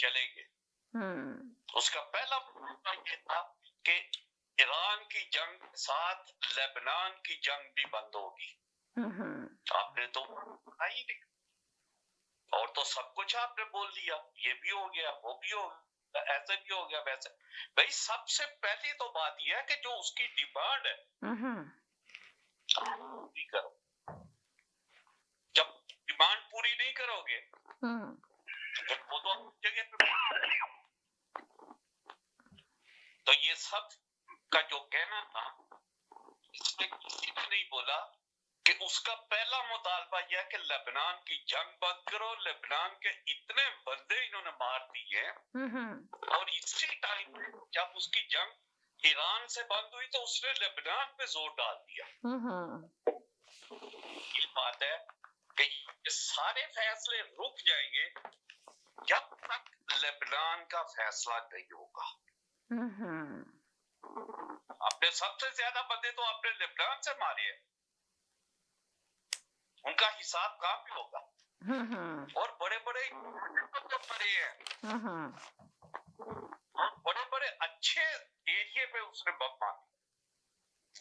चले गए। उसका पहला मुद्दा ये था कि ईरान की जंग के साथ लेबनान की जंग भी बंद होगी। आपने तो ही नहीं, और तो सब कुछ आपने बोल दिया, ये भी हो गया, वो भी हो गया, ऐसे भी हो गया, वैसे। भाई सबसे पहली तो बात यह है कि जो उसकी डिमांड है पूरी करो। जब डिमांड पूरी नहीं करोगे तो वो तो जगह पे। तो ये सब का जो कहना था, इसमें किसी ने नहीं बोला कि उसका पहला मुतालबा यह है कि लेबनान की जंग बंद करो। लेबनान के इतने बंदे इन्होंने मार दिए, और इसी टाइम जब उसकी जंग ईरान से बंद हुई तो उसने लेबनान पे जोर डाल दिया। ये बात है कि ये सारे फैसले रुक जाएंगे जब तक लेबनान का फैसला नहीं होगा। आपने सबसे ज्यादा बंदे तो आपने लेबनान से मारे हैं, उनका हिसाब कहाँ पे होगा? और बड़े बड़े मरे हैं, और बड़े बड़े अच्छे एरिया पे उसने बम मारे,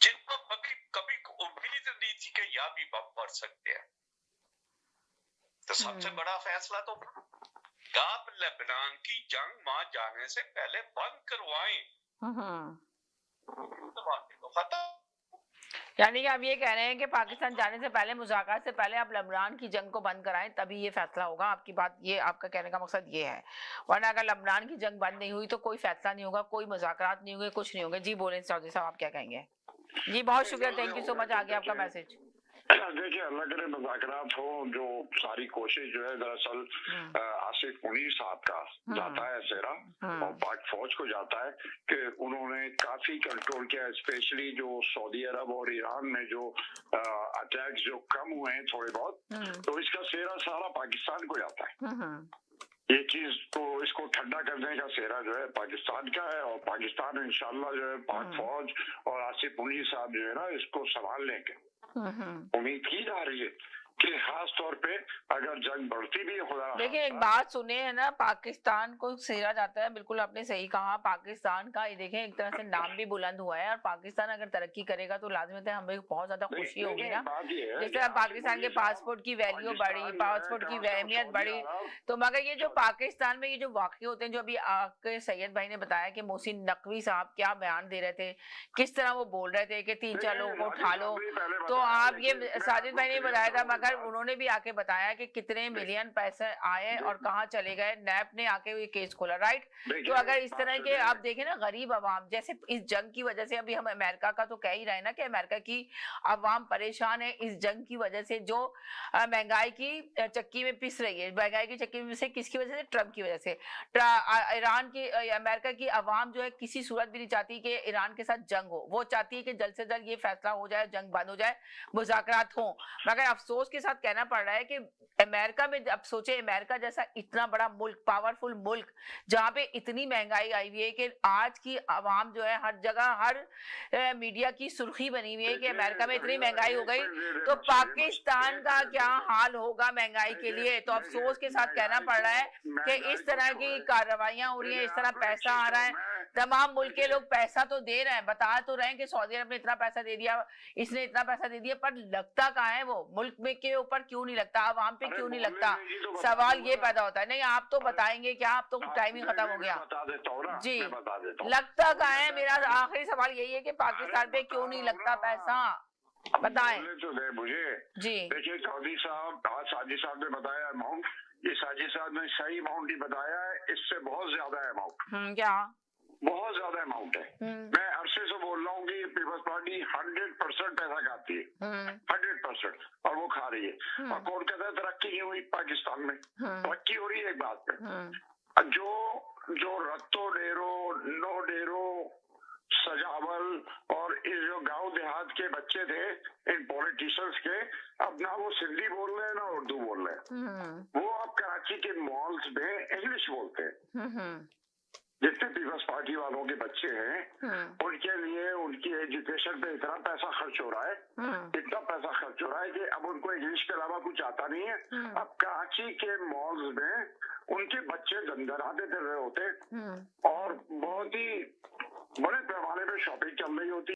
जिनको कभी कभी उम्मीद नहीं थी कि यहाँ भी बम पड़ सकते हैं। तो सबसे बड़ा फैसला तो आप लेबनान की जंग वहां जाने से पहले बंद करवाएं। तो खत्म। यानी कि आप ये कह रहे हैं कि पाकिस्तान जाने से पहले, मुज़ाकरात से पहले आप लेबनान की जंग को बंद कराएं, तभी ये फैसला होगा। आपकी बात, ये आपका कहने का मकसद ये है, वरना अगर लेबनान की जंग बंद नहीं हुई तो कोई फैसला नहीं होगा, कोई मुज़ाकरात नहीं होंगे, कुछ नहीं होंगे। जी बोलें चौधरी साहब, आप क्या कहेंगे? जी बहुत शुक्रिया, थैंक यू सो मच, आ गया आपका मैसेज। देखिए, अल्लाह करे मुज़ाकरात हो, जो सारी कोशिश जो है दरअसल आसिफ मुनीर साहब का जाता है सेरा, और पाक फौज को जाता है कि उन्होंने काफी कंट्रोल किया, स्पेशली जो सऊदी अरब और ईरान में जो अटैक्स जो कम हुए हैं थोड़े बहुत, तो इसका सेरा सारा पाकिस्तान को जाता है। ये चीज तो इसको ठंडा करने का सेरा जो है पाकिस्तान का है, और पाकिस्तान इंशाल्लाह जो है पाक फौज और आसिफ मुनीर साहब जो है ना इसको संभाल लेंगे। उम्मीद की जा रही है कि खास तौर पे अगर जंग बढ़ती भी खुदा। देखिए एक बात सुने, है ना, पाकिस्तान को सेरा जाता है, बिल्कुल आपने सही कहा। पाकिस्तान का ये देखें एक तरह से नाम भी बुलंद हुआ है, और पाकिस्तान अगर तरक्की करेगा तो लाजमत है हमें बहुत ज्यादा खुशी होगी ना। जैसे पाकिस्तान के पासपोर्ट की वैल्यू बढ़ी, पासपोर्ट की अहमियत बढ़ी, तो मगर ये जो पाकिस्तान में ये जो वाकये होते हैं, जो अभी आपके सैयद भाई ने बताया कि मोहसिन नकवी साहब क्या बयान दे रहे थे, किस तरह वो बोल रहे थे कि 3-4 लोगों को उठा लो, तो आप ये साजिद भाई ने बताया था, मगर उन्होंने भी आके बताया कि कितने मिलियन पैसे आए और कहाँ चले गए। नैप ने आके ये केस खोला, राइट। तो अगर इस तरह के आप देखें ना, गरीब अवाम जैसे इस जंग की वजह से, अभी हम अमेरिका का तो कह ही रहे ना कि अमेरिका की अवाम परेशान है इस जंग की वजह से, जो महंगाई की चक्की में पिस रही है। महंगाई की चक्की में से किसकी वजह से? ट्रम्प की वजह से। ईरान की, अमेरिका की अवाम जो है किसी सूरत भी नहीं चाहती कि ईरान के साथ जंग हो, वो चाहती है कि जल्द से जल्द ये फैसला हो जाए, जंग बंद हो जाए, मुज़ाकरात हो। मगर अफसोस के साथ कहना पड़ रहा है कि अमेरिका में, अब सोचे अमेरिका जैसा इतना बड़ा मुल्क, पावरफुल मुल्क, जहां पे इतनी महंगाई आई हुई है कि आज की आवाम जो है हर जगह, हर मीडिया की सुर्खी बनी हुई है कि अमेरिका में इतनी महंगाई हो गई, तो पाकिस्तान का क्या हाल होगा महंगाई के लिए। तो अफसोस के साथ कहना पड़ रहा है कि इस तरह की कार्रवाइयां हो रही है, इस तरह पैसा आ रहा है, तमाम मुल्क के लोग पैसा तो दे रहे हैं, बता तो रहे हैं कि सऊदी अरब ने इतना पैसा दे दिया, इसने इतना पैसा दे दिया, पर लगता कहाँ है वो मुल्क में के ऊपर क्यों नहीं लगता, आवाम पे क्यों नहीं लगता? सवाल ये पैदा होता है। नहीं आप तो बताएंगे क्या? आप तो टाइम ही खत्म हो गया। जी लगता कहाँ है? मेरा आखिरी सवाल यही है कि पाकिस्तान पे क्यों नहीं लगता पैसा, बताएं तो दे मुझे। जी देखिए चौधरी साहब, आज साजिद साहब ने बताया अमाउंट, ये साजिद साहब ने सही अमाउंट ही बताया है, इससे बहुत ज्यादा है अमाउंट। क्या? बहुत ज्यादा अमाउंट है। मैं अरसे से बोल रहा हूँ कि पीपल्स पार्टी 100% पैसा खाती है, 100%, और वो खा रही है। और कौन कहता है तरक्की नहीं हुई पाकिस्तान में? तरक्की हो रही है एक बात पे। जो रत्तो डेरो, नो डेरो, सजावल और इस जो गांव देहात के बच्चे थे इन पॉलिटिशियंस के, अब ना वो सिंधी बोल रहे हैं ना उर्दू बोल रहे हैं, वो अब कराची के मॉल्स में इंग्लिश बोलते हैं। जितने पीपल्स पार्टी वालों के बच्चे हैं उनके लिए उनकी एजुकेशन पे इतना पैसा खर्च हो रहा है, इतना पैसा खर्च हो रहा है कि अब उनको इंग्लिश के अलावा कुछ आता नहीं है। अब कराची के मॉल्स में उनके बच्चे धंधराते फिर रहे होते और बहुत ही बड़े पैमाने पे शॉपिंग चल रही होती